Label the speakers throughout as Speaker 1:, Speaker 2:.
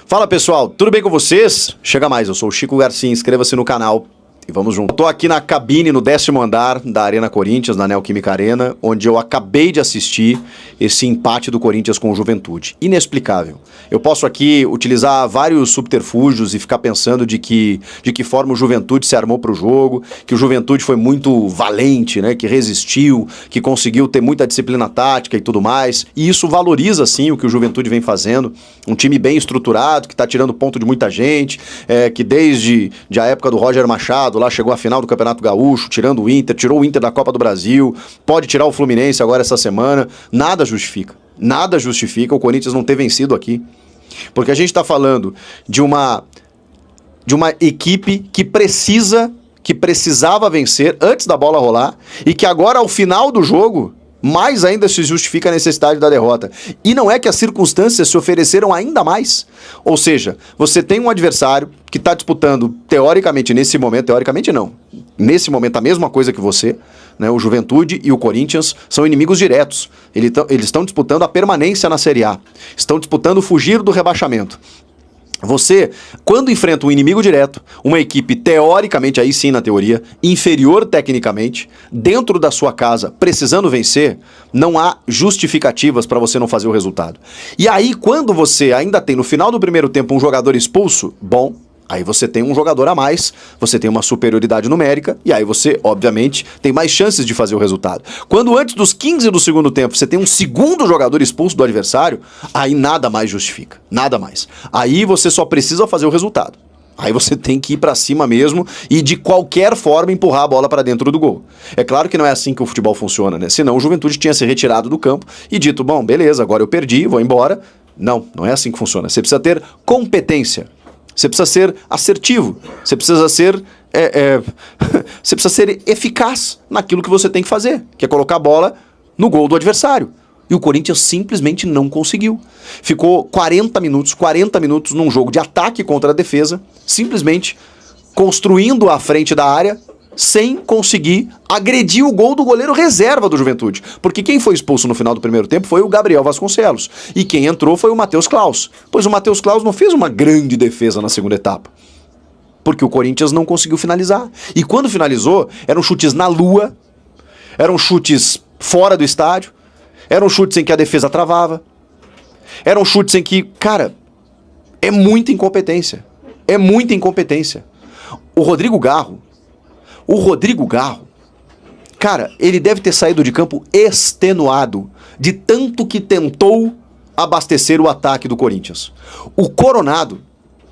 Speaker 1: Fala pessoal, tudo bem com vocês? Chega mais, eu sou o Chico Garcia, inscreva-se no canal e vamos junto. Eu tô aqui na cabine, no 10º andar da Arena Corinthians, na Neoquímica Arena, onde eu acabei de assistir esse empate do Corinthians com o Juventude. Inexplicável. Eu posso aqui utilizar vários subterfúgios e ficar pensando de que forma o Juventude se armou pro jogo, que o Juventude foi muito valente, né, que resistiu, que conseguiu ter muita disciplina tática e tudo mais. E isso valoriza, sim, o que o Juventude vem fazendo. Um time bem estruturado, que tá tirando ponto de muita gente, que desde a época do Roger Machado, lá chegou à final do Campeonato Gaúcho, tirando o Inter, tirou o Inter da Copa do Brasil, pode tirar o Fluminense agora essa semana. Nada justifica o Corinthians não ter vencido aqui. Porque a gente tá falando de uma equipe que precisava vencer antes da bola rolar e que agora, ao final do jogo, mais ainda se justifica a necessidade da derrota. E não é que as circunstâncias se ofereceram ainda mais. Ou seja, você tem um adversário que está disputando, teoricamente, nesse momento a mesma coisa que você, né? O Juventude e o Corinthians são inimigos diretos. Eles estão disputando a permanência na Série A. Estão disputando fugir do rebaixamento. Você, quando enfrenta um inimigo direto, uma equipe teoricamente, aí sim na teoria, inferior tecnicamente, dentro da sua casa, precisando vencer, não há justificativas para você não fazer o resultado. E aí, quando você ainda tem no final do primeiro tempo um jogador expulso, bom, aí você tem um jogador a mais, você tem uma superioridade numérica, e aí você, obviamente, tem mais chances de fazer o resultado. Quando antes dos 15 do segundo tempo você tem um segundo jogador expulso do adversário, aí nada mais justifica, nada mais. Aí você só precisa fazer o resultado. Aí você tem que ir pra cima mesmo e de qualquer forma empurrar a bola pra dentro do gol. É claro que não é assim que o futebol funciona, né? Senão o Juventude tinha se retirado do campo e dito, bom, beleza, agora eu perdi, vou embora. Não é assim que funciona. Você precisa ter competência. Você precisa ser assertivo, você precisa ser você precisa ser eficaz naquilo que você tem que fazer, que é colocar a bola no gol do adversário. E o Corinthians simplesmente não conseguiu. Ficou 40 minutos num jogo de ataque contra a defesa, simplesmente construindo à frente da área, sem conseguir agredir o gol do goleiro reserva do Juventude. Porque quem foi expulso no final do primeiro tempo foi o Gabriel Vasconcelos. E quem entrou foi o Matheus Claus. Pois o Matheus Claus não fez uma grande defesa na segunda etapa. Porque o Corinthians não conseguiu finalizar. E quando finalizou, eram chutes na lua, eram chutes fora do estádio, eram chutes em que a defesa travava, eram chutes em que, cara, é muita incompetência. É muita incompetência. O Rodrigo Garro, cara, ele deve ter saído de campo extenuado de tanto que tentou abastecer o ataque do Corinthians. O Coronado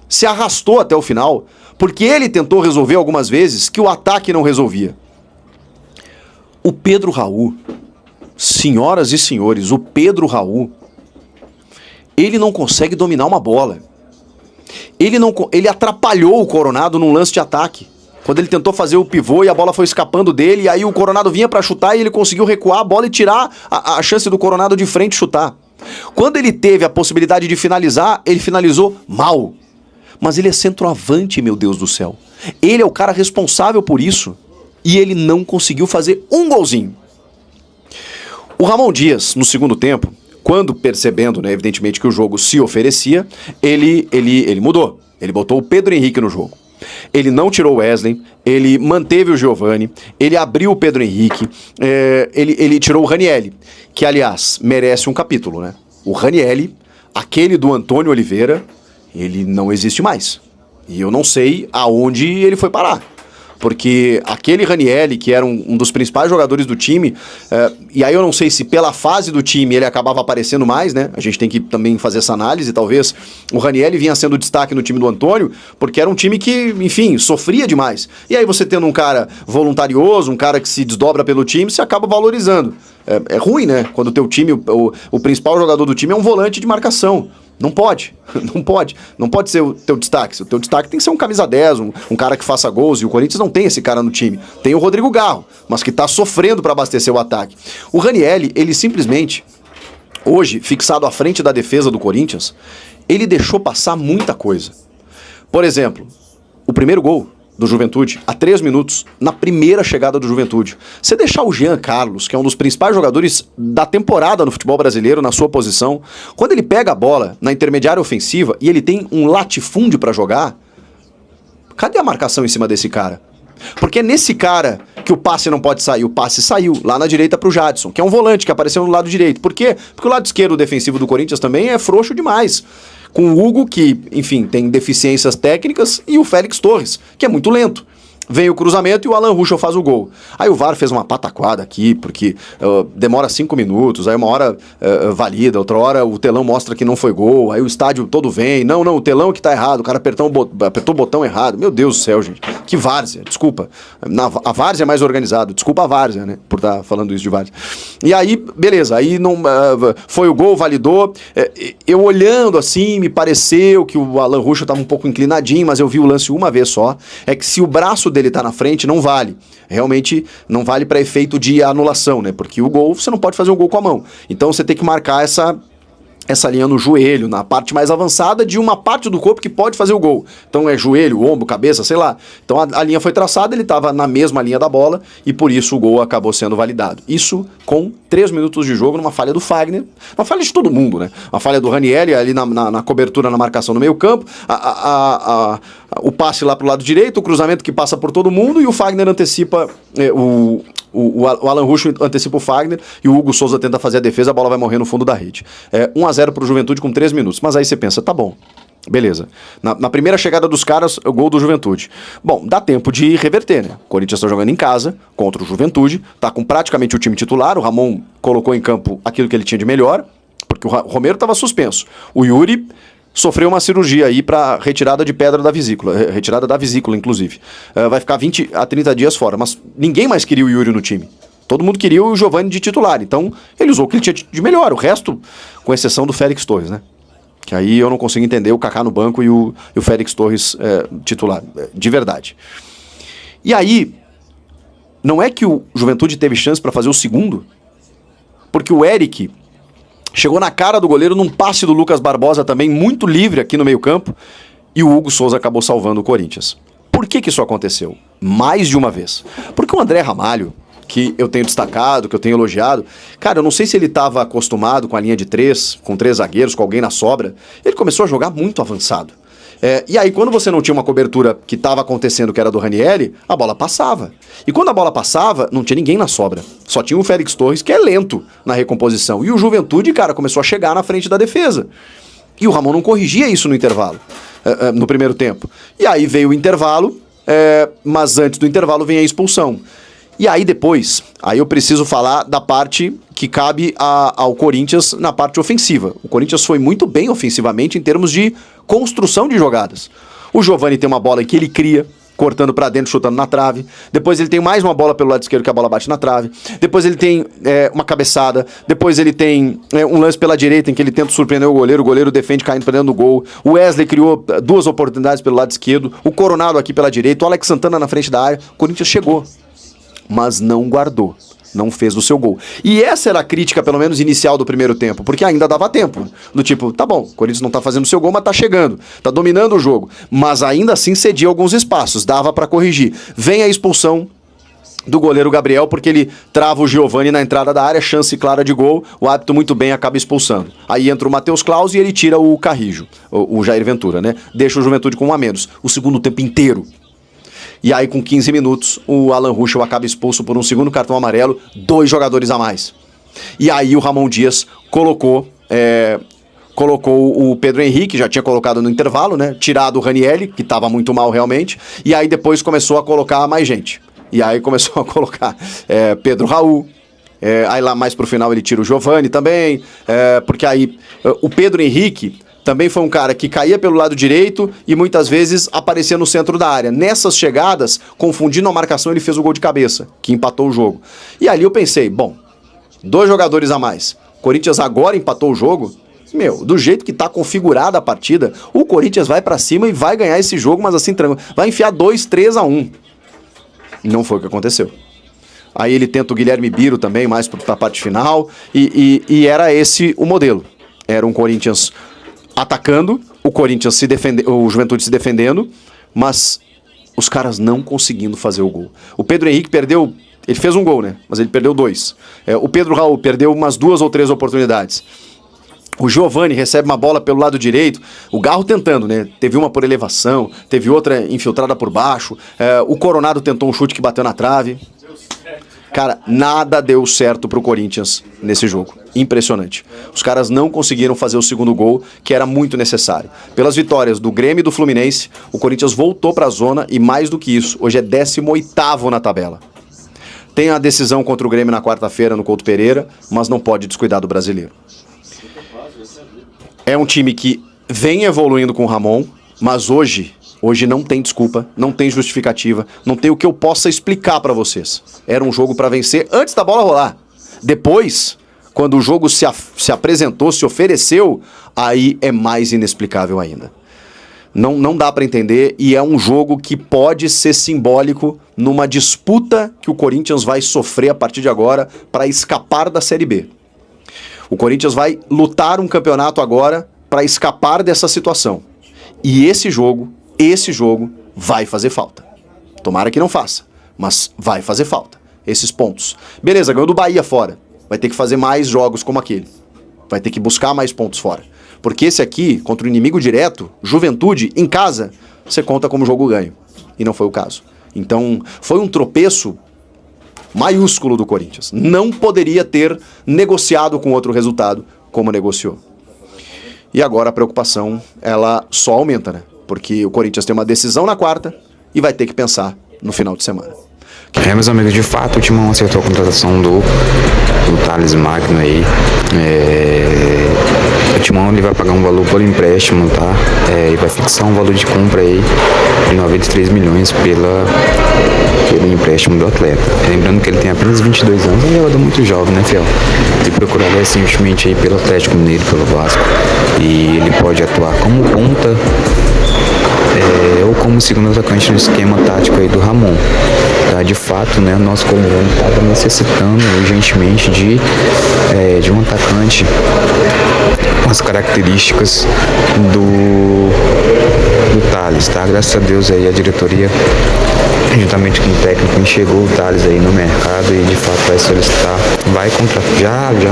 Speaker 1: se arrastou até o final porque ele tentou resolver algumas vezes que o ataque não resolvia. O Pedro Raul, senhoras e senhores, o Pedro Raul, ele não consegue dominar uma bola. Ele atrapalhou o Coronado num lance de ataque. Quando ele tentou fazer o pivô e a bola foi escapando dele, e aí o Coronado vinha pra chutar e ele conseguiu recuar a bola e tirar a chance do Coronado de frente chutar. Quando ele teve a possibilidade de finalizar, ele finalizou mal. Mas ele é centroavante, meu Deus do céu. Ele é o cara responsável por isso. E ele não conseguiu fazer um golzinho. O Ramon Dias, no segundo tempo, quando percebendo, né, evidentemente, que o jogo se oferecia, ele mudou. Ele botou o Pedro Henrique no jogo. Ele não tirou o Wesley, ele manteve o Giovani, ele abriu o Pedro Henrique, ele tirou o Ranielli, que, aliás, merece um capítulo, né? O Ranielli, aquele do Antônio Oliveira, ele não existe mais. E eu não sei aonde ele foi parar. Porque aquele Ranielli, que era um dos principais jogadores do time, e aí eu não sei se pela fase do time ele acabava aparecendo mais, né? A gente tem que também fazer essa análise, talvez o Ranielli vinha sendo destaque no time do Antônio, porque era um time que, enfim, sofria demais. E aí você tendo um cara voluntarioso, um cara que se desdobra pelo time, você acaba valorizando. É ruim, né? Quando o teu time, o principal jogador do time é um volante de marcação. Não pode ser o teu destaque. O teu destaque tem que ser um camisa 10, um cara que faça gols, e o Corinthians não tem esse cara no time. Tem o Rodrigo Garro, mas que tá sofrendo para abastecer o ataque. O Ranielli, ele simplesmente, hoje, fixado à frente da defesa do Corinthians, ele deixou passar muita coisa. Por exemplo, o primeiro gol, do Juventude, a 3 minutos, na primeira chegada do Juventude. Você deixar o Jean Carlos, que é um dos principais jogadores da temporada no futebol brasileiro, na sua posição, quando ele pega a bola na intermediária ofensiva e ele tem um latifúndio pra jogar, cadê a marcação em cima desse cara? Porque é nesse cara que o passe não pode sair. O passe saiu lá na direita pro Jadson, que é um volante que apareceu no lado direito. Por quê? Porque o lado esquerdo defensivo do Corinthians também é frouxo demais. Com o Hugo, que, enfim, tem deficiências técnicas, e o Félix Torres, que é muito lento. Vem o cruzamento e o Alan Ruschel faz o gol. Aí o VAR fez uma pataquada aqui, porque demora 5 minutos, aí uma hora valida, outra hora o telão mostra que não foi gol, aí o estádio todo vem, não, o telão que tá errado, o cara apertou o botão errado. Meu Deus do céu, gente. Que várzea, desculpa. A várzea é mais organizado, desculpa a várzea, né, por estar falando isso de várzea. E aí, beleza, aí não, foi o gol, validou. Eu olhando assim, me pareceu que o Alan Ruschel tava um pouco inclinadinho, mas eu vi o lance uma vez só. É que se o braço dele tá na frente, não vale. Realmente não vale para efeito de anulação, né? Porque o gol, você não pode fazer um gol com a mão. Então você tem que marcar essa linha no joelho, na parte mais avançada de uma parte do corpo que pode fazer o gol. Então é joelho, ombro, cabeça, sei lá. Então a linha foi traçada, ele estava na mesma linha da bola e por isso o gol acabou sendo validado. Isso com 3 minutos de jogo numa falha do Fagner, uma falha de todo mundo, né? Uma falha do Ranieri ali na cobertura, na marcação no meio campo, o passe lá pro lado direito, o cruzamento que passa por todo mundo e o Fagner antecipa o Alan Ruschel antecipa o Fagner e o Hugo Souza tenta fazer a defesa, a bola vai morrer no fundo da rede. 1-0 pro Juventude com 3 minutos. Mas aí você pensa, tá bom, beleza. Na primeira chegada dos caras, o gol do Juventude. Bom, dá tempo de reverter, né? O Corinthians tá jogando em casa contra o Juventude, tá com praticamente o time titular, o Ramon colocou em campo aquilo que ele tinha de melhor, porque o Romero tava suspenso. O Yuri sofreu uma cirurgia aí para retirada de pedra da vesícula, retirada da vesícula, inclusive. Vai ficar 20 a 30 dias fora, mas ninguém mais queria o Yuri no time. Todo mundo queria o Giovani de titular, então ele usou o que ele tinha de melhor, o resto, com exceção do Félix Torres, né? Que aí eu não consigo entender o Kaká no banco e o Félix Torres titular, de verdade. E aí, não é que o Juventude teve chance para fazer o segundo? Porque o Eric chegou na cara do goleiro num passe do Lucas Barbosa também, muito livre aqui no meio campo, e o Hugo Souza acabou salvando o Corinthians. Por que isso aconteceu? Mais de uma vez. Porque o André Ramalho, que eu tenho destacado, que eu tenho elogiado, cara, eu não sei se ele estava acostumado com a linha de 3, com 3 zagueiros, com alguém na sobra, ele começou a jogar muito avançado. E aí, quando você não tinha uma cobertura que estava acontecendo, que era do Ranieri, a bola passava. E quando a bola passava, não tinha ninguém na sobra. Só tinha o Félix Torres, que é lento na recomposição. E o Juventude, cara, começou a chegar na frente da defesa. E o Ramon não corrigia isso no intervalo, no primeiro tempo. E aí veio o intervalo, mas antes do intervalo vem a expulsão. E aí depois, aí eu preciso falar da parte que cabe ao Corinthians na parte ofensiva. O Corinthians foi muito bem ofensivamente em termos de construção de jogadas. O Giovani tem uma bola que ele cria, cortando pra dentro, chutando na trave. Depois ele tem mais uma bola pelo lado esquerdo que a bola bate na trave. Depois ele tem uma cabeçada. Depois ele tem um lance pela direita em que ele tenta surpreender o goleiro defende caindo pra dentro do gol. O Wesley criou 2 oportunidades pelo lado esquerdo. O Coronado aqui pela direita. O Alex Santana na frente da área. O Corinthians chegou, mas não guardou, não fez o seu gol. E essa era a crítica, pelo menos inicial do primeiro tempo, porque ainda dava tempo. Do tipo, tá bom, o Corinthians não tá fazendo o seu gol, mas tá chegando, tá dominando o jogo. Mas ainda assim cedia alguns espaços, dava pra corrigir. Vem a expulsão do goleiro Gabriel, porque ele trava o Giovani na entrada da área, chance clara de gol, o árbitro muito bem acaba expulsando. Aí entra o Matheus Claus e ele tira o Carrijo, o Jair Ventura, né? Deixa o Juventude com 1 a menos. O segundo tempo inteiro. E aí, com 15 minutos, o Alan Ruschel acaba expulso por um segundo cartão amarelo, 2 jogadores a mais. E aí o Ramon Dias colocou o Pedro Henrique, já tinha colocado no intervalo, né? Tirado o Ranieri, que estava muito mal realmente. E aí depois começou a colocar mais gente. E aí começou a colocar Pedro Raul. Aí lá mais pro final ele tira o Giovani também. Porque aí o Pedro Henrique também foi um cara que caía pelo lado direito e muitas vezes aparecia no centro da área. Nessas chegadas, confundindo a marcação, ele fez o gol de cabeça, que empatou o jogo. E ali eu pensei, bom, 2 jogadores a mais. O Corinthians agora empatou o jogo. Meu, do jeito que tá configurada a partida, o Corinthians vai pra cima e vai ganhar esse jogo, mas assim, tranquilo. Vai enfiar 2-3-1. Não foi o que aconteceu. Aí ele tenta o Guilherme Biro também, mais pra parte final, e era esse o modelo. Era um Corinthians atacando, o Corinthians o Juventude se defendendo, mas os caras não conseguindo fazer o gol. O Pedro Henrique perdeu... Ele fez um gol, né? Mas ele perdeu 2. O Pedro Raul perdeu umas 2 ou 3 oportunidades. O Giovani recebe uma bola pelo lado direito, o Garro tentando, né? Teve uma por elevação, teve outra infiltrada por baixo, o Coronado tentou um chute que bateu na trave. Cara, nada deu certo pro Corinthians nesse jogo. Impressionante. Os caras não conseguiram fazer o segundo gol, que era muito necessário. Pelas vitórias do Grêmio e do Fluminense, o Corinthians voltou pra zona e mais do que isso, hoje é 18º na tabela. Tem a decisão contra o Grêmio na quarta-feira no Couto Pereira, mas não pode descuidar do brasileiro. É um time que vem evoluindo com o Ramon, mas hoje não tem desculpa, não tem justificativa, não tem o que eu possa explicar pra vocês. Era um jogo pra vencer antes da bola rolar. Depois, quando o jogo se apresentou, se ofereceu, aí é mais inexplicável ainda. Não dá pra entender e é um jogo que pode ser simbólico numa disputa que o Corinthians vai sofrer a partir de agora pra escapar da Série B. O Corinthians vai lutar um campeonato agora para escapar dessa situação. E esse jogo vai fazer falta. Tomara que não faça, mas vai fazer falta. Esses pontos. Beleza, ganhou do Bahia fora. Vai ter que fazer mais jogos como aquele. Vai ter que buscar mais pontos fora. Porque esse aqui, contra o inimigo direto, Juventude, em casa, você conta como jogo ganho. E não foi o caso. Então, foi um tropeço maiúsculo do Corinthians. Não poderia ter negociado com outro resultado como negociou. E agora a preocupação, ela só aumenta, né? Porque o Corinthians tem uma decisão na quarta e vai ter que pensar no final de semana.
Speaker 2: Meus amigos, de fato o Timão acertou a contratação do Thales Magno aí. O Timão ele vai pagar um valor por empréstimo, tá? E vai fixar um valor de compra aí de 93 milhões pelo empréstimo do atleta. Lembrando que ele tem apenas 22 anos, é um jogador muito jovem, né, fiel? Ele procurou recentemente aí pelo Atlético Mineiro, pelo Vasco, e ele pode atuar como ponta ou como segundo atacante no esquema tático aí do Ramon. Tá? De fato, né, o nosso colombiano estava necessitando urgentemente de um atacante com as características do Thales, tá? Graças a Deus aí a diretoria, juntamente com o técnico, enxergou o Thales aí no mercado e de fato vai solicitar, já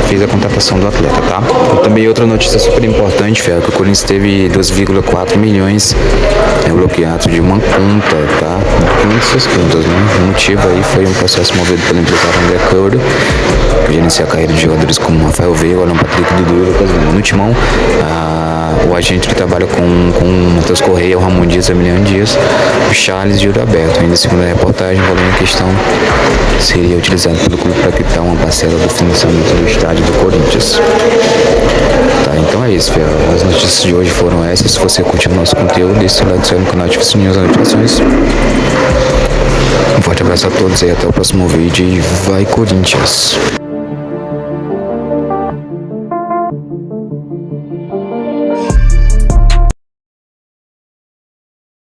Speaker 2: fez a contratação do atleta, tá? E também outra notícia super importante, que o Corinthians teve 2,4 milhões bloqueados de uma conta, tá? Muitas contas, né? O motivo aí foi um processo movido pelo empresário André Couro, que gerencia a carreira de jogadores como Rafael Veiga, Alan Patrick, Dudu e Lucas Lima. No Timão, o agente que trabalha com o Matheus Correia, o Ramon Dias, Emiliano Dias, o Charles e o Roberto. Ainda segundo a reportagem, o valor em questão seria utilizado pelo clube para quitar uma parcela do financiamento do estádio do Corinthians. Tá, então é isso, fiel. As notícias de hoje foram essas. Se você curte o nosso conteúdo, deixe seu like no canal, ative o sininho das notificações. Um forte abraço a todos e até o próximo vídeo. E vai, Corinthians!